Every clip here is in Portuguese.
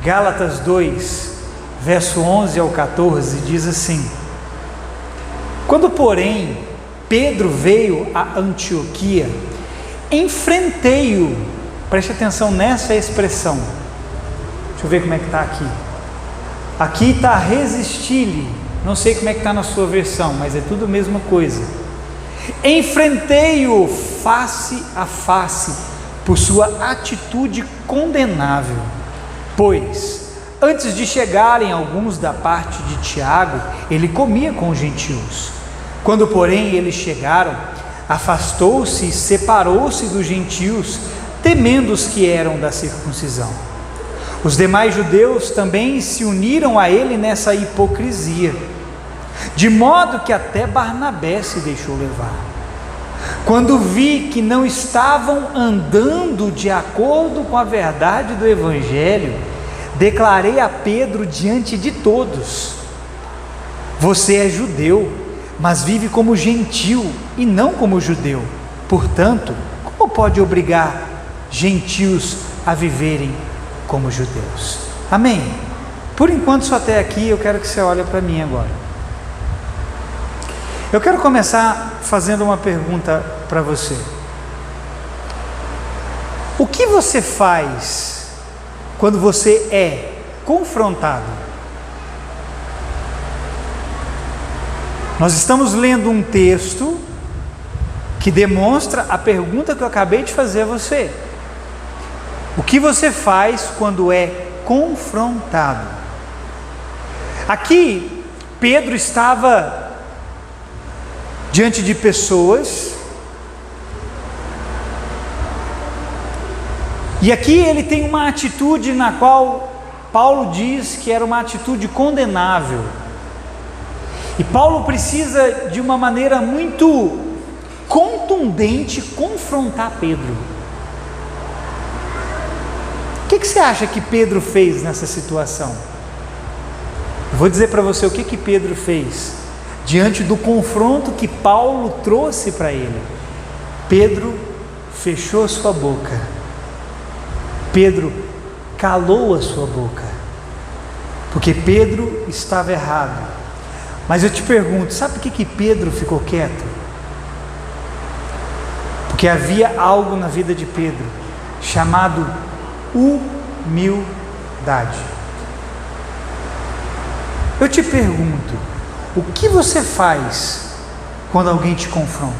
Gálatas 2, verso 11 ao 14, diz assim: quando, porém, Pedro veio a Antioquia, enfrentei-o, preste atenção nessa expressão, deixa eu ver como é que está aqui. Aqui está resisti-lhe, não sei como é que está na sua versão, mas é tudo a mesma coisa. Enfrentei-o face a face, por sua atitude condenável, pois, antes de chegarem alguns da parte de Tiago, ele comia com os gentios. Quando, porém, eles chegaram, afastou-se e separou-se dos gentios, temendo os que eram da circuncisão. Os demais judeus também se uniram a ele nessa hipocrisia, de modo que até Barnabé se deixou levar. Quando vi que não estavam andando de acordo com a verdade do Evangelho, declarei a Pedro diante de todos: você é judeu, mas vive como gentil e não como judeu. Portanto, como pode obrigar gentios a viverem como judeus? Amém? Por enquanto só até aqui. Eu quero que você olhe para mim agora. Eu quero começar fazendo uma pergunta para você. O que você faz quando você é confrontado? Nós estamos lendo um texto que demonstra a pergunta que eu acabei de fazer a você. O que você faz quando é confrontado? Aqui, Pedro estava diante de pessoas, e aqui ele tem uma atitude na qual Paulo diz que era uma atitude condenável, e Paulo precisa de uma maneira muito contundente confrontar Pedro. O que você acha que Pedro fez nessa situação? Eu vou dizer para você o que Pedro fez diante do confronto que Paulo trouxe para ele. Pedro fechou sua boca, Pedro calou a sua boca, porque Pedro estava errado. Mas eu te pergunto, sabe por que Pedro ficou quieto? Porque havia algo na vida de Pedro chamado humildade. Eu te pergunto, o que você faz quando alguém te confronta?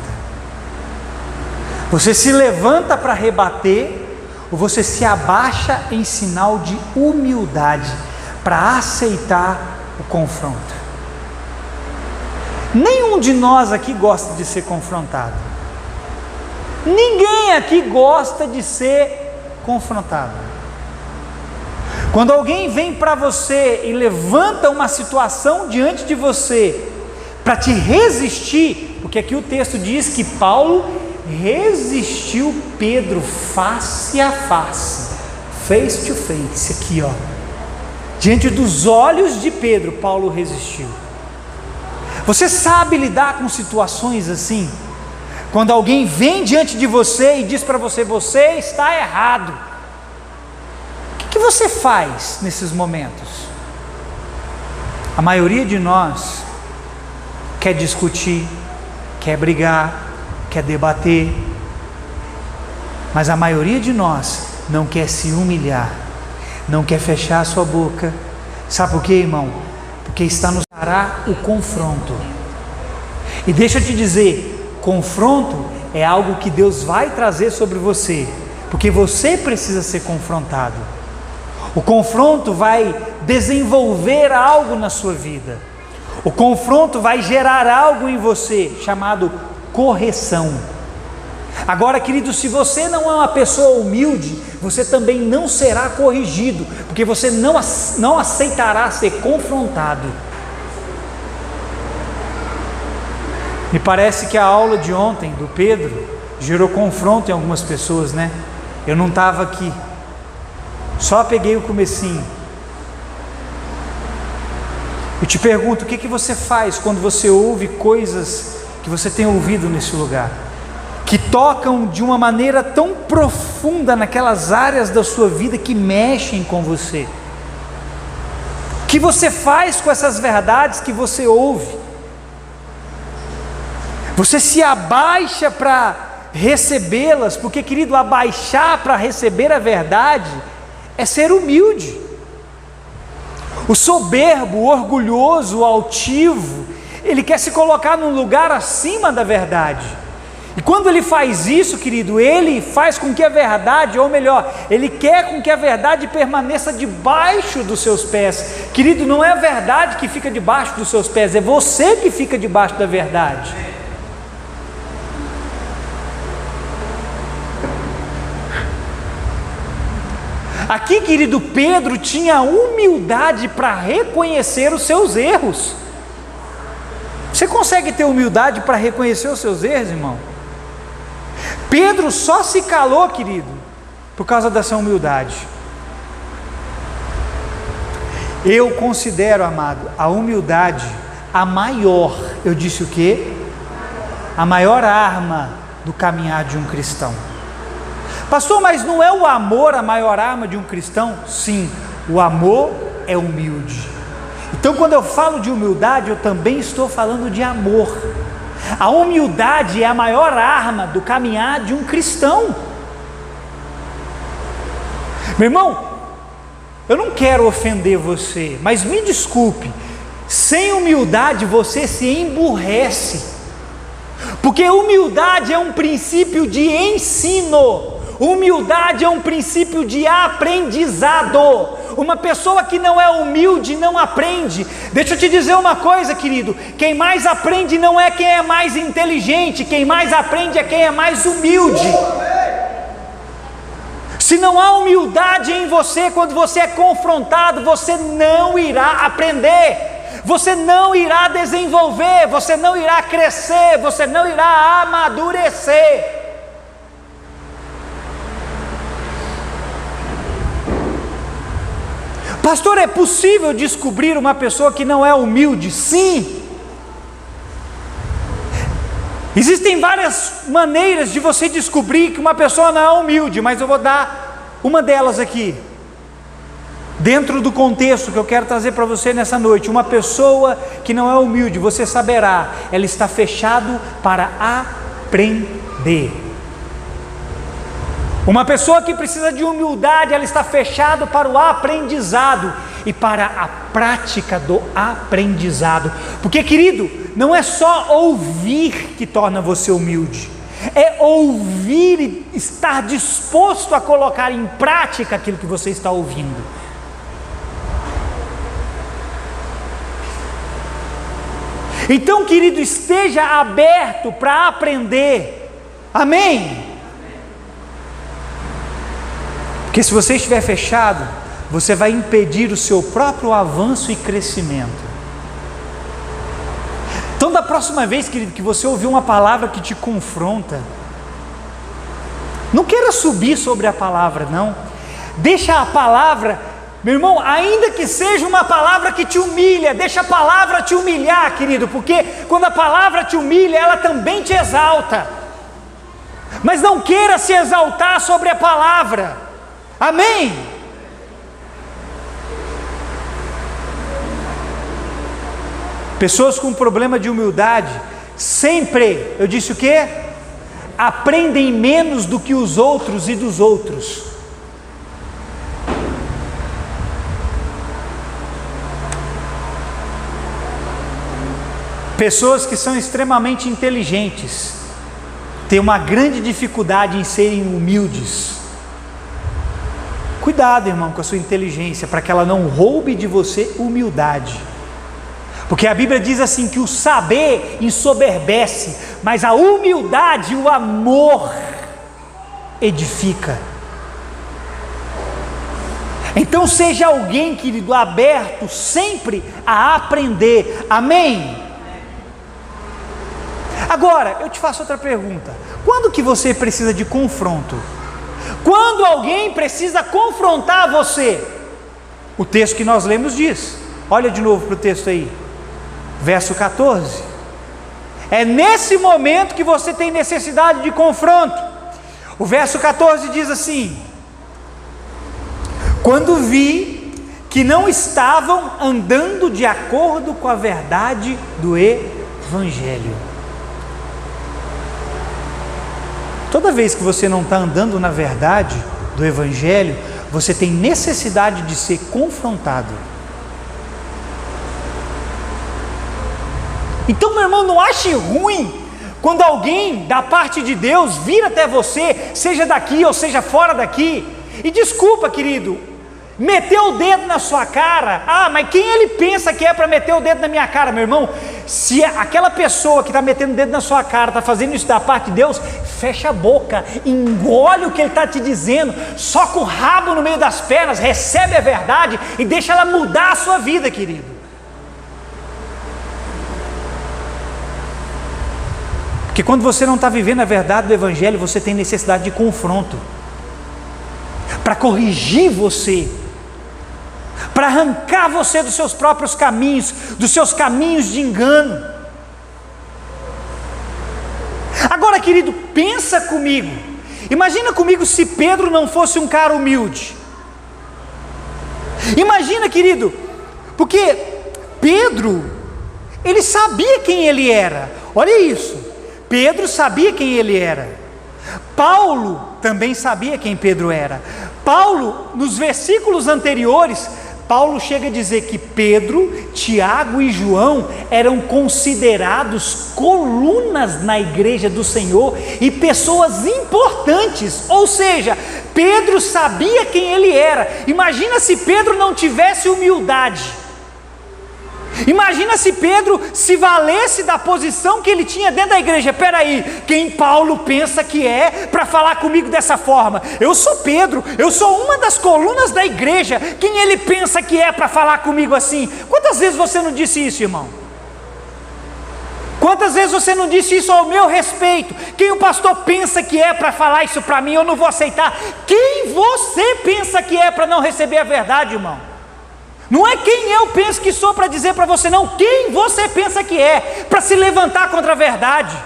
Você se levanta para rebater, ou você se abaixa em sinal de humildade para aceitar o confronto? Nenhum de nós aqui gosta de ser confrontado. Ninguém aqui gosta de ser confrontado. Quando alguém vem para você e levanta uma situação diante de você para te resistir, porque aqui o texto diz que Paulo resistiu Pedro face a face, face to face, aqui ó, diante dos olhos de Pedro, Paulo resistiu. Você sabe lidar com situações assim? Quando alguém vem diante de você e diz para você: você está errado. O que você faz nesses momentos? A maioria de nós quer discutir, quer brigar, quer debater, mas a maioria de nós não quer se humilhar, não quer fechar a sua boca. Sabe por quê, irmão? Porque está nos dará o confronto. E deixa eu te dizer, confronto é algo que Deus vai trazer sobre você, porque você precisa ser confrontado. O confronto vai desenvolver algo na sua vida. O confronto vai gerar algo em você chamado correção. Agora, querido, se você não é uma pessoa humilde, você também não será corrigido, porque você não aceitará ser confrontado. Me parece que a aula de ontem do Pedro gerou confronto em algumas pessoas, né? Eu não estava aqui, só peguei o comecinho. Eu te pergunto, o que você faz quando você ouve coisas que você tem ouvido nesse lugar, que tocam de uma maneira tão profunda naquelas áreas da sua vida que mexem com você? O que você faz com essas verdades que você ouve? Você se abaixa para recebê-las, porque, querido, abaixar para receber a verdade é ser humilde. O soberbo, o orgulhoso, o altivo, ele quer se colocar num lugar acima da verdade. E quando ele faz isso, querido, ele faz com que a verdade, ou melhor, ele quer com que a verdade permaneça debaixo dos seus pés. Querido, não é a verdade que fica debaixo dos seus pés, é você que fica debaixo da verdade. Aqui, querido, Pedro tinha humildade para reconhecer os seus erros. Você consegue ter humildade para reconhecer os seus erros, irmão? Pedro só se calou, querido, por causa dessa humildade. Eu considero, amado, a humildade a maior, eu disse o quê? A maior arma do caminhar de um cristão. Pastor, mas não é o amor a maior arma de um cristão? Sim, o amor é humilde. Então, quando eu falo de humildade, eu também estou falando de amor. A humildade é a maior arma do caminhar de um cristão. Meu irmão, eu não quero ofender você, mas me desculpe, sem humildade você se emburrece, porque humildade é um princípio de ensino. Humildade é um princípio de aprendizado. Uma pessoa que não é humilde não aprende. Deixa eu te dizer uma coisa, querido: quem mais aprende não é quem é mais inteligente, quem mais aprende é quem é mais humilde. Se não há humildade em você, quando você é confrontado, você não irá aprender, você não irá desenvolver, você não irá crescer, você não irá amadurecer. Pastor, é possível descobrir uma pessoa que não é humilde? Sim. Existem várias maneiras de você descobrir que uma pessoa não é humilde, mas eu vou dar uma delas aqui, dentro do contexto que eu quero trazer para você nessa noite. Uma pessoa que não é humilde, você saberá, ela está fechada para aprender. Uma pessoa que precisa de humildade, ela está fechada para o aprendizado e para a prática do aprendizado. Porque, querido, não é só ouvir que torna você humilde, é ouvir e estar disposto a colocar em prática aquilo que você está ouvindo. Então, querido, esteja aberto para aprender. Amém? Porque se você estiver fechado, você vai impedir o seu próprio avanço e crescimento. Então, da próxima vez, querido, que você ouvir uma palavra que te confronta, não queira subir sobre a palavra, não. Deixa a palavra, meu irmão, ainda que seja uma palavra que te humilha, deixa a palavra te humilhar, querido, porque quando a palavra te humilha, ela também te exalta. Mas não queira se exaltar sobre a palavra. Amém? Pessoas com problema de humildade sempre, eu disse o quê? Aprendem menos do que os outros e dos outros. Pessoas que são extremamente inteligentes têm uma grande dificuldade em serem humildes. Cuidado, irmão, com a sua inteligência, para que ela não roube de você humildade. Porque a Bíblia diz assim, que o saber ensoberbece, mas a humildade, o amor, edifica. Então seja alguém, querido, aberto sempre a aprender. Amém? Agora, eu te faço outra pergunta. Quando que você precisa de confronto? Quando alguém precisa confrontar você? O texto que nós lemos diz. Olha de novo para o texto aí. Verso 14. É nesse momento que você tem necessidade de confronto. O verso 14 diz assim: quando vi que não estavam andando de acordo com a verdade do Evangelho. Toda vez que você não está andando na verdade do Evangelho, você tem necessidade de ser confrontado. Então, meu irmão, não ache ruim quando alguém da parte de Deus vir até você, seja daqui ou seja fora daqui, e desculpa, querido, meteu o dedo na sua cara. Ah, mas quem ele pensa que é para meter o dedo na minha cara, meu irmão? Se aquela pessoa que está metendo o dedo na sua cara está fazendo isso da parte de Deus, fecha a boca, engole o que ele está te dizendo, soca o rabo no meio das pernas, recebe a verdade e deixa ela mudar a sua vida, querido. Porque quando você não está vivendo a verdade do Evangelho, você tem necessidade de confronto, para corrigir você, para arrancar você dos seus próprios caminhos, dos seus caminhos de engano. Agora, querido, pensa comigo, imagina comigo se Pedro não fosse um cara humilde. Imagina, querido, porque Pedro, ele sabia quem ele era, olha isso, Pedro sabia quem ele era, Paulo também sabia quem Pedro era. Paulo, nos versículos anteriores, Paulo chega a dizer que Pedro, Tiago e João eram considerados colunas na igreja do Senhor e pessoas importantes, ou seja, Pedro sabia quem ele era. Imagina se Pedro não tivesse humildade, imagina se Pedro se valesse da posição que ele tinha dentro da igreja. Peraí, quem Paulo pensa que é para falar comigo dessa forma? Eu sou Pedro, eu sou uma das colunas da igreja, quem ele pensa que é para falar comigo assim? Quantas vezes você não disse isso, irmão? Quantas vezes você não disse isso ao meu respeito? Quem o pastor pensa que é para falar isso para mim, eu não vou aceitar. Quem você pensa que é para não receber a verdade, irmão? Não é quem eu penso que sou para dizer para você, não. Quem você pensa que é para se levantar contra a verdade?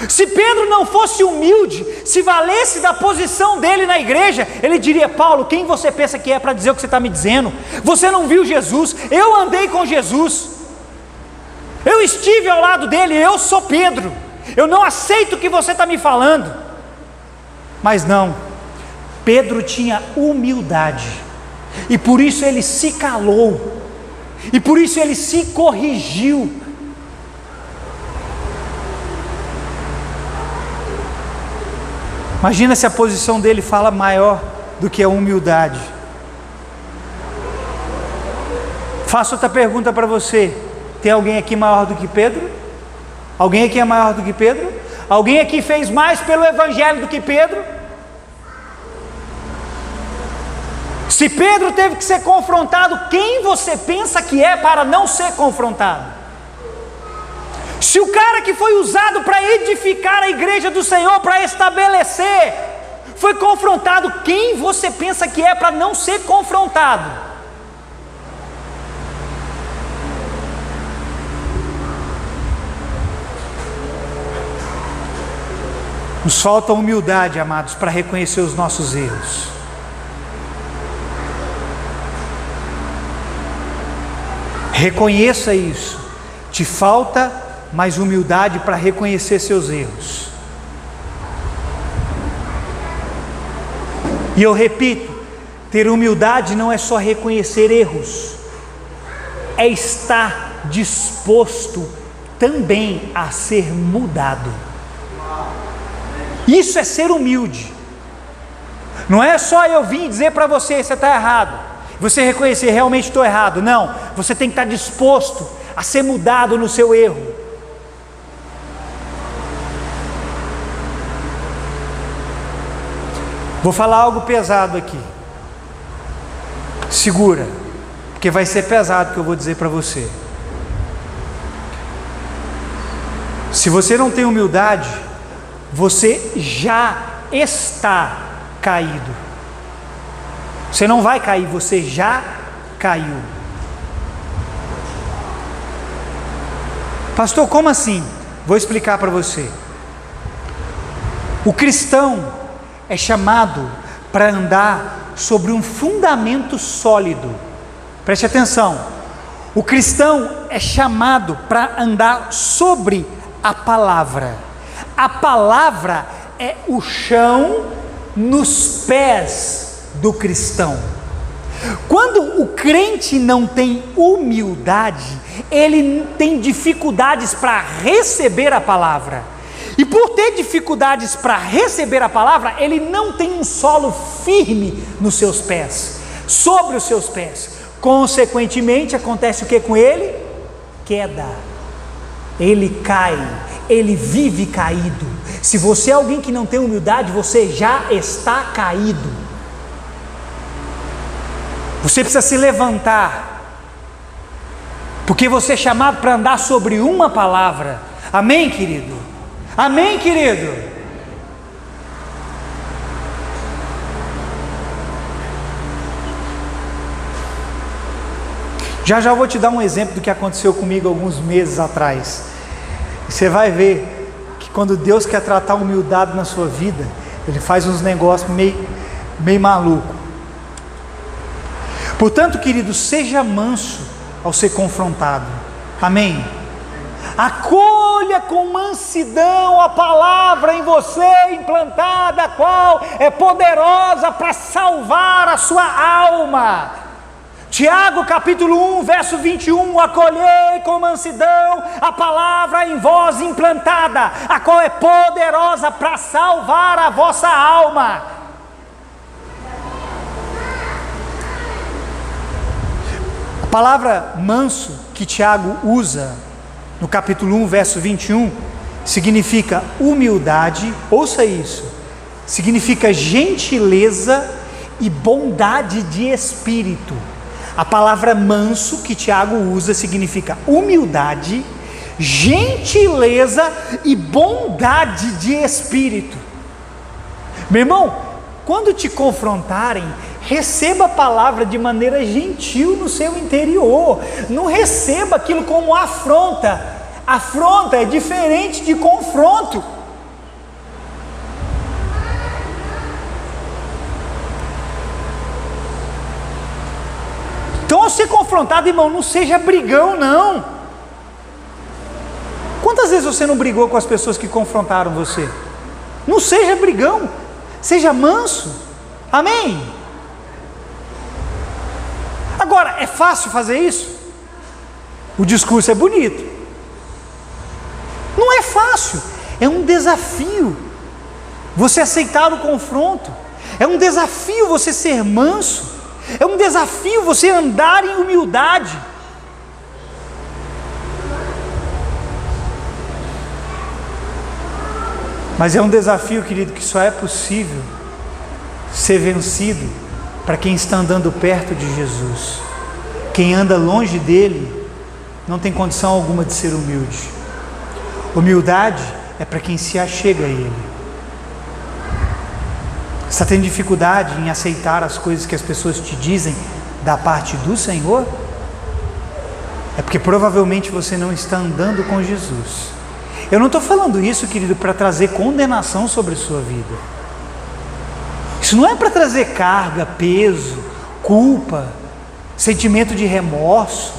Se Pedro não fosse humilde, se valesse da posição dele na igreja, ele diria: Paulo, quem você pensa que é para dizer o que você está me dizendo? Você não viu Jesus, eu andei com Jesus, eu estive ao lado dele, eu sou Pedro, eu não aceito o que você está me falando. Mas não, Pedro tinha humildade, e por isso ele se calou, e por isso ele se corrigiu. Imagina se a posição dele fala maior do que a humildade. Faço outra pergunta para você: tem alguém aqui maior do que Pedro? Alguém aqui é maior do que Pedro? Alguém aqui fez mais pelo Evangelho do que Pedro? Se Pedro teve que ser confrontado, quem você pensa que é para não ser confrontado? Se o cara que foi usado para edificar a igreja do Senhor, para estabelecer, foi confrontado, quem você pensa que é para não ser confrontado? Nos falta humildade, amados, para reconhecer os nossos erros. Reconheça isso. Te falta mais humildade para reconhecer seus erros. E eu repito, ter humildade não é só reconhecer erros, é estar disposto também a ser mudado. Isso é ser humilde. Não é só eu vir dizer para você: você está errado, você reconhecer, realmente estou errado. Não, você tem que estar disposto a ser mudado no seu erro. Vou falar algo pesado aqui, segura, porque vai ser pesado o que eu vou dizer para você. Se você não tem humildade, você já está caído. Você não vai cair, você já caiu. Pastor, como assim? Vou explicar para você. O cristão é chamado para andar sobre um fundamento sólido. Preste atenção, o cristão é chamado para andar sobre a palavra. A palavra é o chão nos pés do cristão. Quando o crente não tem humildade, ele tem dificuldades para receber a palavra. E por ter dificuldades para receber a palavra, ele não tem um solo firme nos seus pés, sobre os seus pés. Consequentemente, acontece o que com ele? Queda. Ele cai, ele vive caído. Se você é alguém que não tem humildade, você já está caído. Você precisa se levantar, porque você é chamado para andar sobre uma palavra. Amém, querido? Amém, querido? Já já eu vou te dar um exemplo do que aconteceu comigo alguns meses atrás. Você vai ver que quando Deus quer tratar humildade na sua vida, Ele faz uns negócios meio maluco. Portanto, querido, seja manso ao ser confrontado. Amém? Acolha com mansidão a palavra em você implantada, a qual é poderosa para salvar a sua alma. Tiago capítulo 1, verso 21, acolhei com mansidão a palavra em vós implantada, a qual é poderosa para salvar a vossa alma. A palavra manso que Tiago usa no capítulo 1, verso 21, significa humildade, ouça isso, significa gentileza e bondade de espírito. A palavra manso que Tiago usa significa humildade, gentileza e bondade de espírito. Meu irmão, quando te confrontarem, receba a palavra de maneira gentil no seu interior. Não receba aquilo como afronta. Afronta é diferente de confronto. Então, ao ser confrontado, irmão, não seja brigão, não. Quantas vezes você não brigou com as pessoas que confrontaram você? Não seja brigão, seja manso. Amém? Agora, é fácil fazer isso? O discurso é bonito. Não é fácil, é um desafio você aceitar o confronto, é um desafio você ser manso, é um desafio você andar em humildade. Mas é um desafio, querido, que só é possível ser vencido para quem está andando perto de Jesus. Quem anda longe dele não tem condição alguma de ser humilde. Humildade é para quem se achega a ele. Você está tendo dificuldade em aceitar as coisas que as pessoas te dizem da parte do Senhor? É porque provavelmente você não está andando com Jesus. Eu não estou falando isso, querido, para trazer condenação sobre a sua vida. Isso não é para trazer carga, peso, culpa, sentimento de remorso.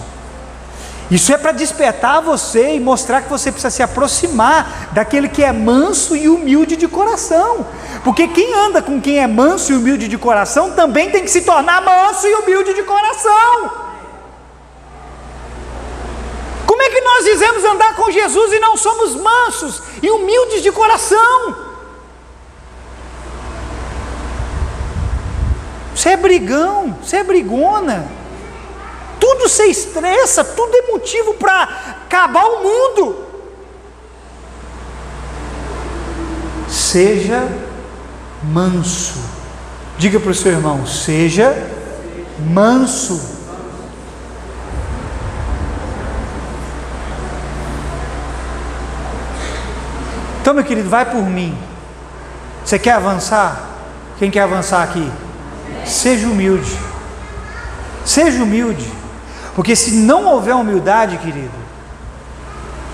Isso é para despertar você e mostrar que você precisa se aproximar daquele que é manso e humilde de coração. Porque quem anda com quem é manso e humilde de coração também tem que se tornar manso e humilde de coração. Como é que nós dizemos andar com Jesus e não somos mansos e humildes de coração? Você é brigão, você é brigona. Tudo você estressa, tudo é motivo para acabar o mundo. Seja manso. Diga para o seu irmão, seja manso. Então, meu querido, vai por mim. Você quer avançar? Quem quer avançar aqui? Seja humilde. Seja humilde. Porque se não houver humildade, querido,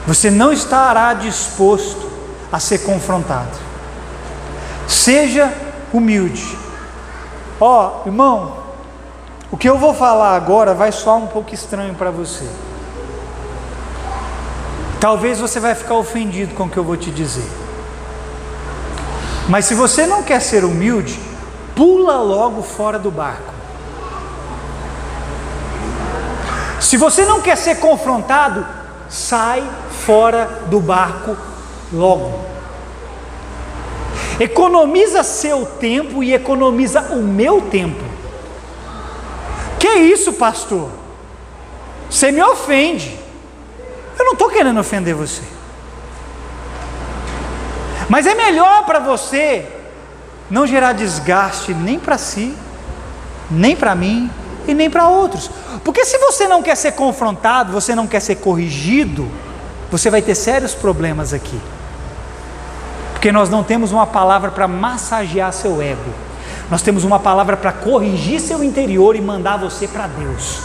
você não estará disposto a ser confrontado. Seja humilde. Ó, irmão, o que eu vou falar agora vai soar um pouco estranho para você. Talvez você vai ficar ofendido com o que eu vou te dizer. Mas se você não quer ser humilde, pula logo fora do barco. Se você não quer ser confrontado, sai fora do barco logo. Economiza seu tempo e economiza o meu tempo. Que isso, pastor? Você me ofende. Eu não estou querendo ofender você. Mas é melhor para você não gerar desgaste nem para si, nem para mim e nem para outros. Porque se você não quer ser confrontado, você não quer ser corrigido, você vai ter sérios problemas aqui. Porque nós não temos uma palavra para massagear seu ego. Nós temos uma palavra para corrigir seu interior e mandar você para Deus.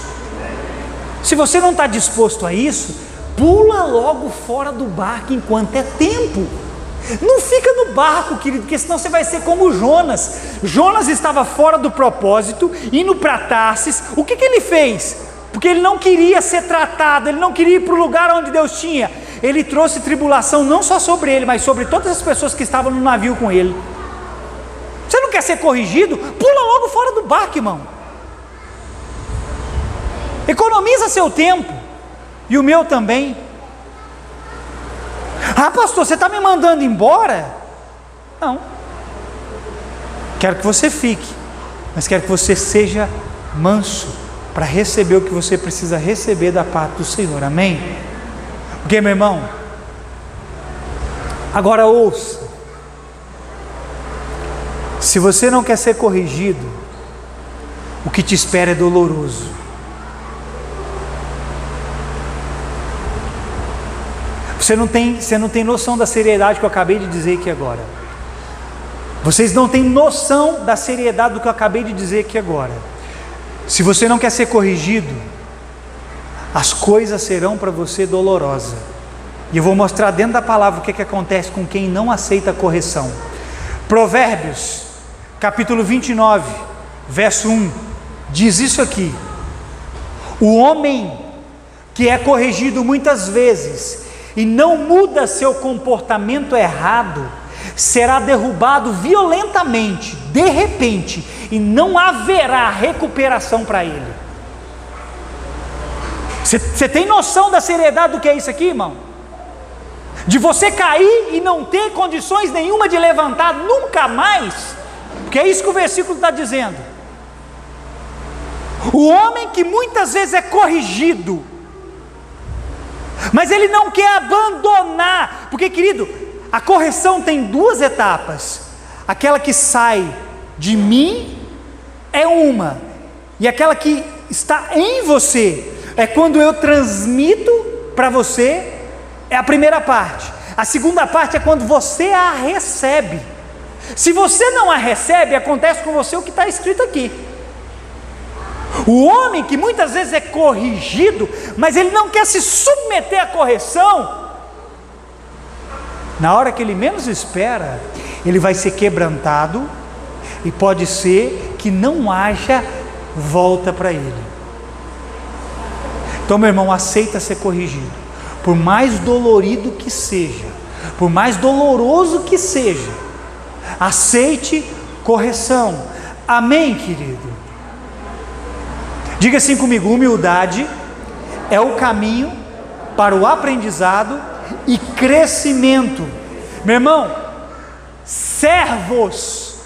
Se você não está disposto a isso, pula logo fora do barco enquanto é tempo. Não fica no barco, querido, porque senão você vai ser como Jonas. Jonas estava fora do propósito, indo para Tarsis. O que ele fez? Porque ele não queria ser tratado, ele não queria ir para o lugar onde Deus tinha. Ele trouxe tribulação não só sobre ele, mas sobre todas as pessoas que estavam no navio com ele. Você não quer ser corrigido? Pula logo fora do barco, irmão. Economiza seu tempo, e o meu também. Ah, pastor, você está me mandando embora? Não. Quero que você fique, mas quero que você seja manso para receber o que você precisa receber da parte do Senhor, amém? Porque, meu irmão, agora ouça, se você não quer ser corrigido, o que te espera é doloroso. Você não tem noção da seriedade que eu acabei de dizer aqui agora. Vocês não têm noção da seriedade do que eu acabei de dizer aqui agora. Se você não quer ser corrigido, as coisas serão para você dolorosas. E eu vou mostrar dentro da palavra o que acontece com quem não aceita a correção. Provérbios, capítulo 29, verso 1, diz isso aqui: o homem que é corrigido muitas vezes e não muda seu comportamento errado, será derrubado violentamente, de repente, e não haverá recuperação para ele. Você tem noção da seriedade do que é isso aqui, irmão? De você cair e não ter condições nenhuma de levantar nunca mais, porque é isso que o versículo está dizendo. O homem que muitas vezes é corrigido, mas ele não quer abandonar, porque, querido, a correção tem duas etapas. Aquela que sai de mim é uma, e aquela que está em você é quando eu transmito para você, é a primeira parte. A segunda parte é quando você a recebe. Se você não a recebe, acontece com você o que está escrito aqui. O homem que muitas vezes é corrigido, mas ele não quer se submeter à correção, na hora que ele menos espera, ele vai ser quebrantado, e pode ser que não haja volta para ele. Então, meu irmão, aceita ser corrigido, por mais dolorido que seja, por mais doloroso que seja, aceite correção, amém, querido? Diga assim comigo: humildade é o caminho para o aprendizado e crescimento. Meu irmão, servos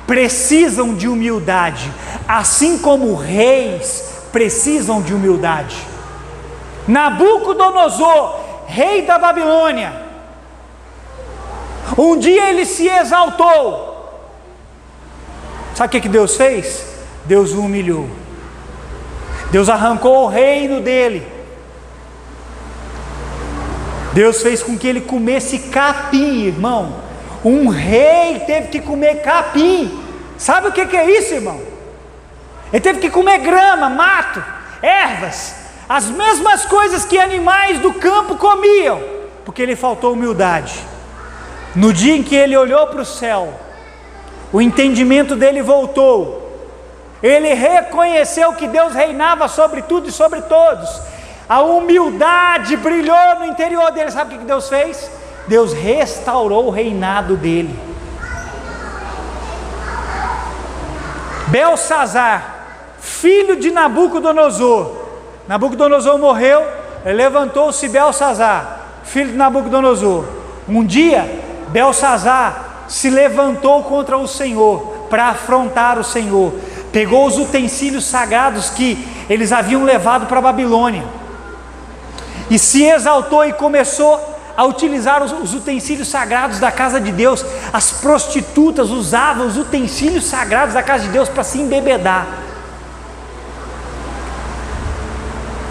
precisam de humildade, assim como reis precisam de humildade. Nabucodonosor, rei da Babilônia, um dia ele se exaltou. Sabe o que Deus fez? Deus o humilhou. Deus arrancou o reino dele. Deus fez com que ele comesse capim, irmão. Um rei teve que comer capim. Sabe o que é isso, irmão? Ele teve que comer grama, mato, ervas, as mesmas coisas que animais do campo comiam, porque ele faltou humildade. No dia em que ele olhou para o céu, o entendimento dele voltou, ele reconheceu que Deus reinava sobre tudo e sobre todos. A humildade brilhou no interior dele. Sabe o que Deus fez? Deus restaurou o reinado dele. Belsazar, filho de Nabucodonosor. Nabucodonosor morreu, levantou-se Belsazar, filho de Nabucodonosor. Um dia, Belsazar se levantou contra o Senhor, para afrontar o Senhor. Pegou os utensílios sagrados que eles haviam levado para a Babilônia, e se exaltou e começou a utilizar os utensílios sagrados da casa de Deus. As prostitutas usavam os utensílios sagrados da casa de Deus para se embebedar.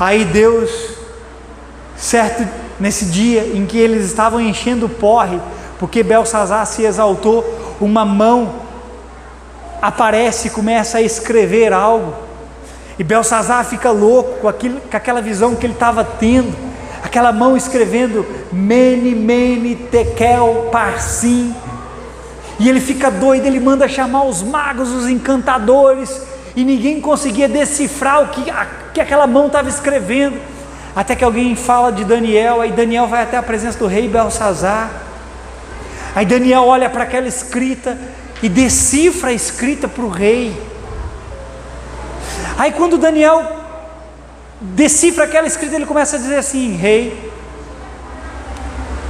Aí Deus, certo, nesse dia em que eles estavam enchendo o porre, porque Belsazar se exaltou, uma mão aparece e começa a escrever algo, e Belsazar fica louco com aquela visão que ele estava tendo, aquela mão escrevendo Mene, Mene, Tekel, Parsim, e ele fica doido. Ele manda chamar os magos, os encantadores, e ninguém conseguia decifrar o que aquela mão estava escrevendo, até que alguém fala de Daniel. Aí Daniel vai até a presença do rei Belsazar, aí Daniel olha para aquela escrita e decifra a escrita para o rei. Aí quando Daniel decifra aquela escrita, ele começa a dizer assim: rei,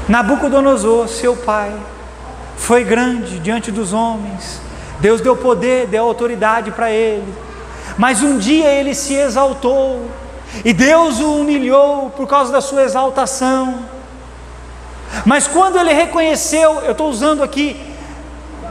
Nabucodonosor, seu pai, foi grande diante dos homens, Deus deu poder, deu autoridade para ele, mas um dia ele se exaltou, e Deus o humilhou por causa da sua exaltação. Mas quando ele reconheceu, eu estou usando aqui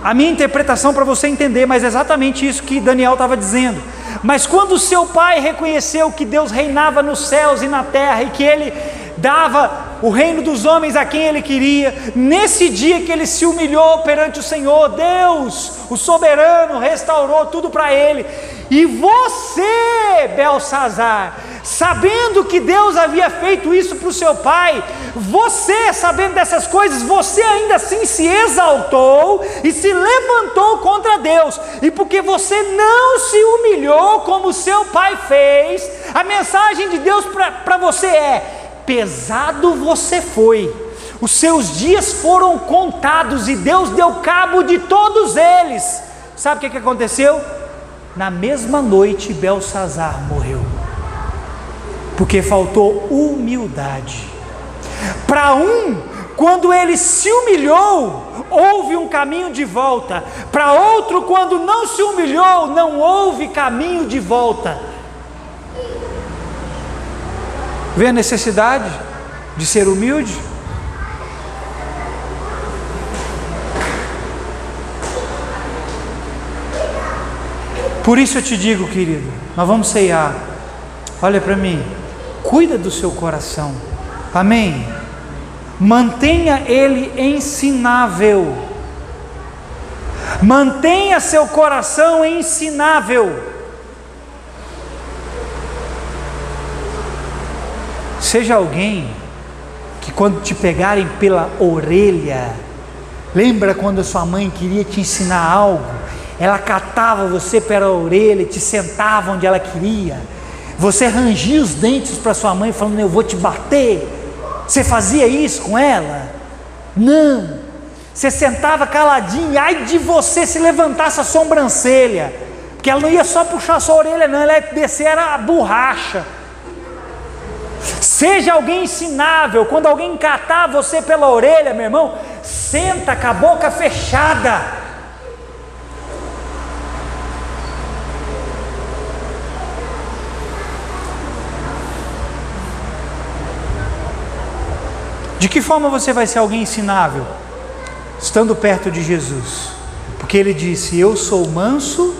a minha interpretação para você entender, mas é exatamente isso que Daniel estava dizendo. Mas quando seu pai reconheceu que Deus reinava nos céus e na terra, e que ele dava o reino dos homens a quem ele queria, nesse dia que ele se humilhou perante o Senhor, Deus, o soberano, restaurou tudo para ele. E você, Belsazar, sabendo que Deus havia feito isso para o seu pai, você, sabendo dessas coisas, você ainda assim se exaltou e se levantou contra Deus. E porque você não se humilhou como seu pai fez, a mensagem de Deus para você é: pesado você foi, os seus dias foram contados e Deus deu cabo de todos eles. Sabe o que aconteceu? Na mesma noite Belsazar morreu, porque faltou humildade. Para um, quando ele se humilhou, houve um caminho de volta. Para outro, quando não se humilhou, não houve caminho de volta. Vê a necessidade de ser humilde? Por isso eu te digo, querido, nós vamos ceiar. Olha para mim, cuida do seu coração, amém? Mantenha ele ensinável, mantenha seu coração ensinável. Seja alguém que, quando te pegarem pela orelha, lembra quando a sua mãe queria te ensinar algo, ela catava você pela orelha e te sentava onde ela queria, você rangia os dentes para sua mãe falando: eu vou te bater. Você fazia isso com ela? Não. Você sentava caladinho, e ai de você se levantasse a sobrancelha, porque ela não ia só puxar a sua orelha não, ela ia descer a borracha. Seja alguém ensinável. Quando alguém catar você pela orelha, meu irmão, senta com a boca fechada. De que forma você vai ser alguém ensinável? Estando perto de Jesus, porque ele disse: eu sou manso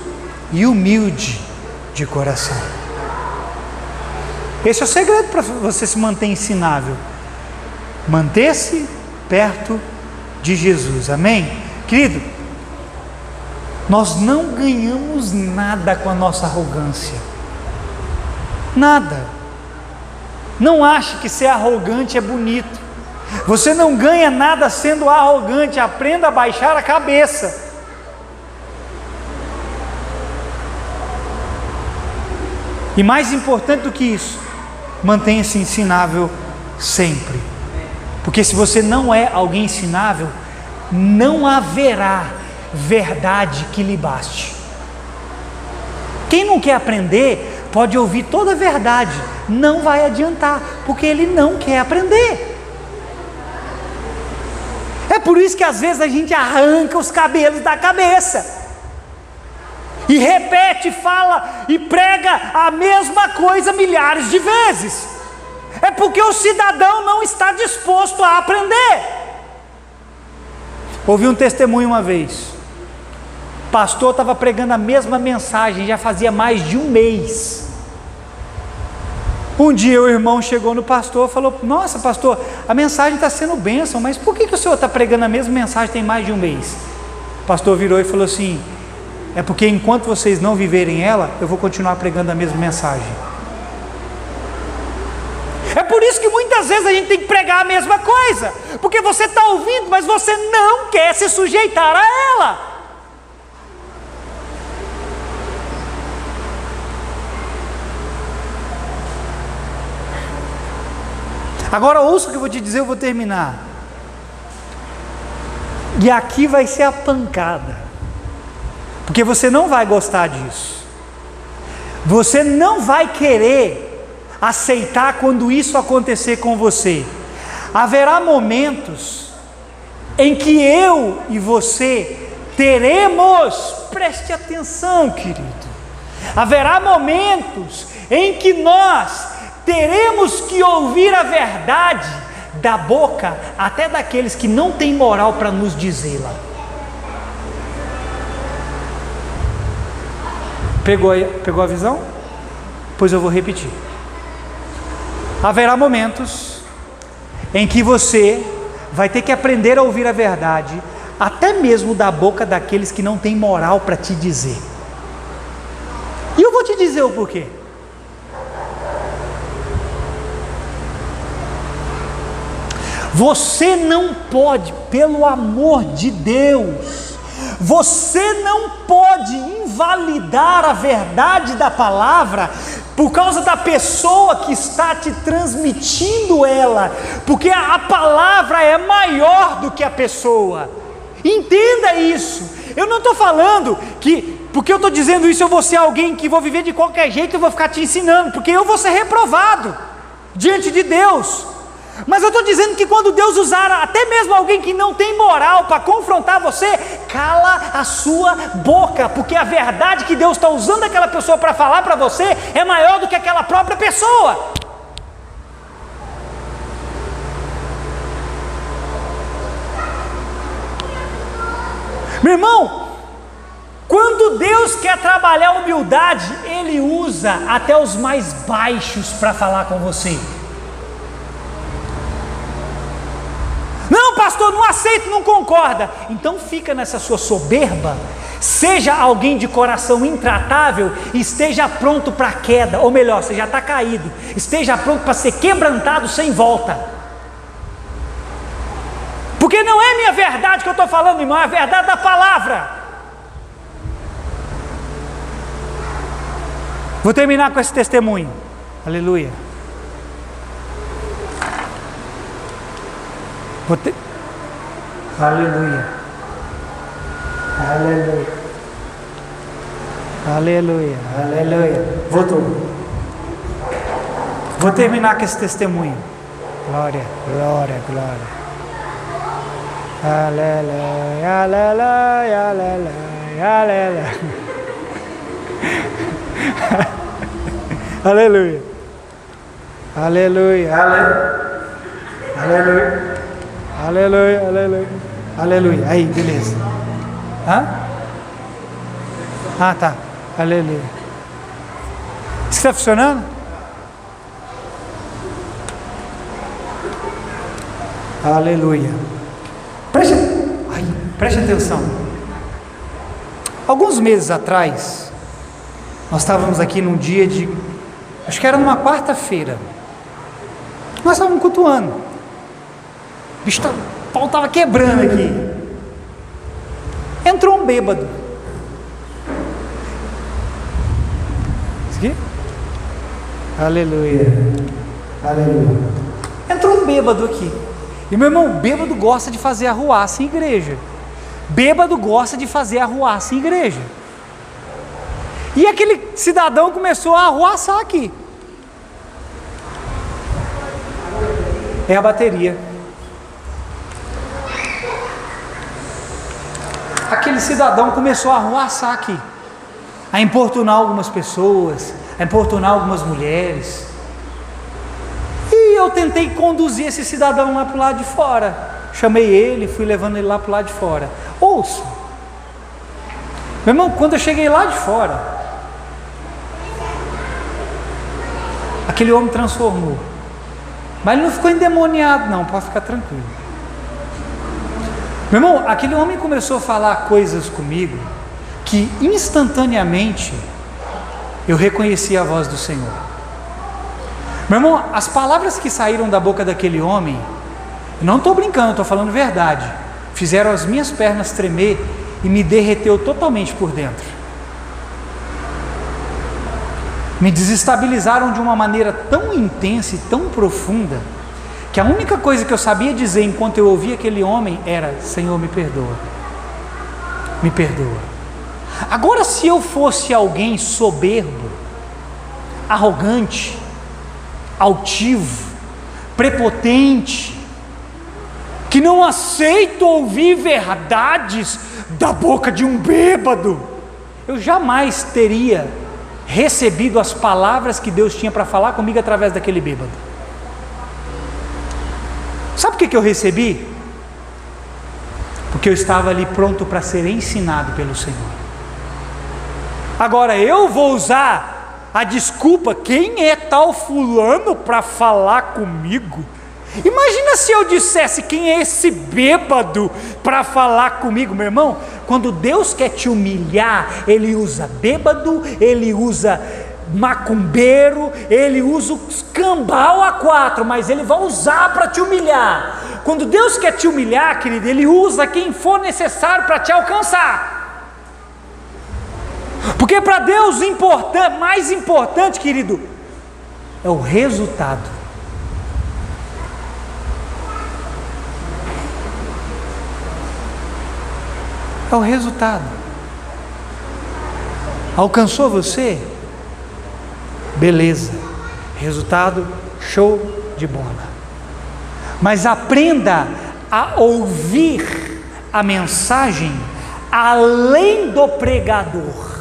e humilde de coração. Esse é o segredo para você se manter ensinável, manter-se perto de Jesus, amém? Querido, nós não ganhamos nada com a nossa arrogância, nada. Não ache que ser arrogante é bonito. Você não ganha nada sendo arrogante. Aprenda a baixar a cabeça. E mais importante do que isso, mantenha-se ensinável sempre. Porque se você não é alguém ensinável, não haverá verdade que lhe baste. Quem não quer aprender, pode ouvir toda a verdade, não vai adiantar, porque ele não quer aprender. É por isso que às vezes a gente arranca os cabelos da cabeça, e repete, fala e prega a mesma coisa milhares de vezes. É porque o cidadão não está disposto a aprender. Ouvi um testemunho uma vez. O pastor estava pregando a mesma mensagem, já fazia mais de um mês. Um dia o irmão chegou no pastor e falou: nossa pastor, a mensagem está sendo bênção, mas por que o senhor está pregando a mesma mensagem tem mais de um mês? O pastor virou e falou assim: é porque enquanto vocês não viverem ela, eu vou continuar pregando a mesma mensagem. É por isso que muitas vezes a gente tem que pregar a mesma coisa, porque você está ouvindo, mas você não quer se sujeitar a ela. Agora ouça o que eu vou te dizer, eu vou terminar. E aqui vai ser a pancada, porque você não vai gostar disso. Você não vai querer aceitar quando isso acontecer com você. Haverá momentos em que eu e você teremos, preste atenção, querido, haverá momentos em que nós teremos que ouvir a verdade da boca até daqueles que não têm moral para nos dizê-la. Pegou a visão? Pois eu vou repetir. Haverá momentos em que você vai ter que aprender a ouvir a verdade, até mesmo da boca daqueles que não têm moral para te dizer. E eu vou te dizer o porquê. Você não pode, pelo amor de Deus, você não pode invalidar a verdade da palavra por causa da pessoa que está te transmitindo ela, porque a palavra é maior do que a pessoa. Entenda isso. Eu não estou falando que, porque eu estou dizendo isso, eu vou ser alguém que vou viver de qualquer jeito, eu vou ficar te ensinando, porque eu vou ser reprovado diante de Deus. Mas eu estou dizendo que quando Deus usar até mesmo alguém que não tem moral para confrontar você, cala a sua boca, porque a verdade que Deus está usando aquela pessoa para falar para você é maior do que aquela própria pessoa. Meu irmão, quando Deus quer trabalhar a humildade, Ele usa até os mais baixos para falar com você. Não, pastor, não aceito, não concorda. Então fica nessa sua soberba, seja alguém de coração intratável e esteja pronto para a queda, ou melhor, você já está caído, esteja pronto para ser quebrantado sem volta. Porque não é minha verdade que eu estou falando, irmão, é a verdade da palavra. Vou terminar com esse testemunho. Aleluia. Aleluia. Aleluia. Aleluia. Aleluia. Vou terminar com esse testemunho. Glória, glória, glória. Aleluia, aleluia, aleluia, aleluia. Aleluia. Aleluia. Aleluia. Aleluia, aleluia, aleluia. Aí, beleza. Hã? Ah, tá. Aleluia. Isso está funcionando? Aleluia. Preste atenção. Alguns meses atrás, nós estávamos aqui num dia de, acho que era numa quarta-feira. Nós estávamos cultuando. O pau estava quebrando aqui. Entrou um bêbado. Isso aqui? Aleluia. Aleluia. Entrou um bêbado aqui. E meu irmão, bêbado gosta de fazer arruaça em igreja. Bêbado gosta de fazer arruaça em igreja. E aquele cidadão começou a arruaçar aqui. É a bateria. Aquele cidadão começou a arruaçar aqui, a importunar algumas pessoas, a importunar algumas mulheres. E eu tentei conduzir esse cidadão lá para o lado de fora. Chamei ele, fui levando ele lá para o lado de fora. Ouça, meu irmão, quando eu cheguei lá de fora, aquele homem transformou. Mas ele não ficou endemoniado não, pode ficar tranquilo. Meu irmão, aquele homem começou a falar coisas comigo, que instantaneamente eu reconheci a voz do Senhor. Meu irmão, as palavras que saíram da boca daquele homem, eu não estou brincando, estou falando verdade, fizeram as minhas pernas tremer e me derreteu totalmente por dentro. Me desestabilizaram de uma maneira tão intensa e tão profunda, que a única coisa que eu sabia dizer enquanto eu ouvia aquele homem era: Senhor, me perdoa, me perdoa. Agora, se eu fosse alguém soberbo, arrogante, altivo, prepotente, que não aceita ouvir verdades da boca de um bêbado, eu jamais teria recebido as palavras que Deus tinha para falar comigo através daquele bêbado. Sabe por que eu recebi? Porque eu estava ali pronto para ser ensinado pelo Senhor. Agora eu vou usar a desculpa, quem é tal fulano para falar comigo? Imagina se eu dissesse, quem é esse bêbado para falar comigo? Meu irmão, quando Deus quer te humilhar, Ele usa bêbado, Ele usa macumbeiro, Ele usa os cambal a quatro, mas Ele vai usar para te humilhar. Quando Deus quer te humilhar, querido, Ele usa quem for necessário para te alcançar. Porque para Deus mais importante, querido, é o resultado. É o resultado. Alcançou você? Beleza. Resultado, show de bola. Mas aprenda a ouvir a mensagem além do pregador.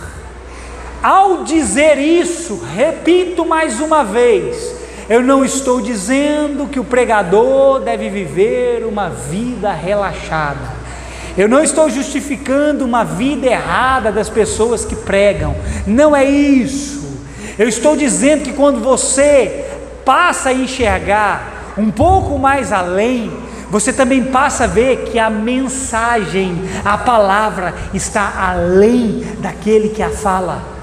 Ao dizer isso, repito mais uma vez, eu não estou dizendo que o pregador deve viver uma vida relaxada. Eu não estou justificando uma vida errada das pessoas que pregam. Não é isso. Eu estou dizendo que quando você passa a enxergar um pouco mais além, você também passa a ver que a mensagem, a palavra está além daquele que a fala.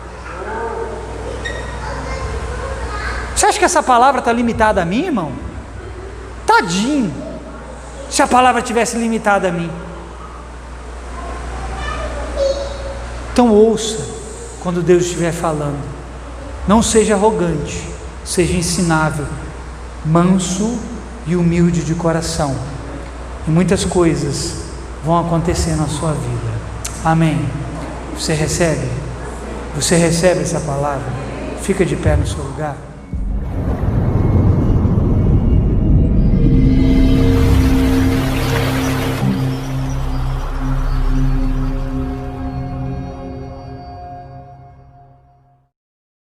Você acha que essa palavra está limitada a mim, irmão? Tadinho, se a palavra tivesse limitada a mim. Então ouça quando Deus estiver falando. Não seja arrogante, seja ensinável, manso e humilde de coração. E muitas coisas vão acontecer na sua vida. Amém. Você recebe? Você recebe essa palavra? Fica de pé no seu lugar.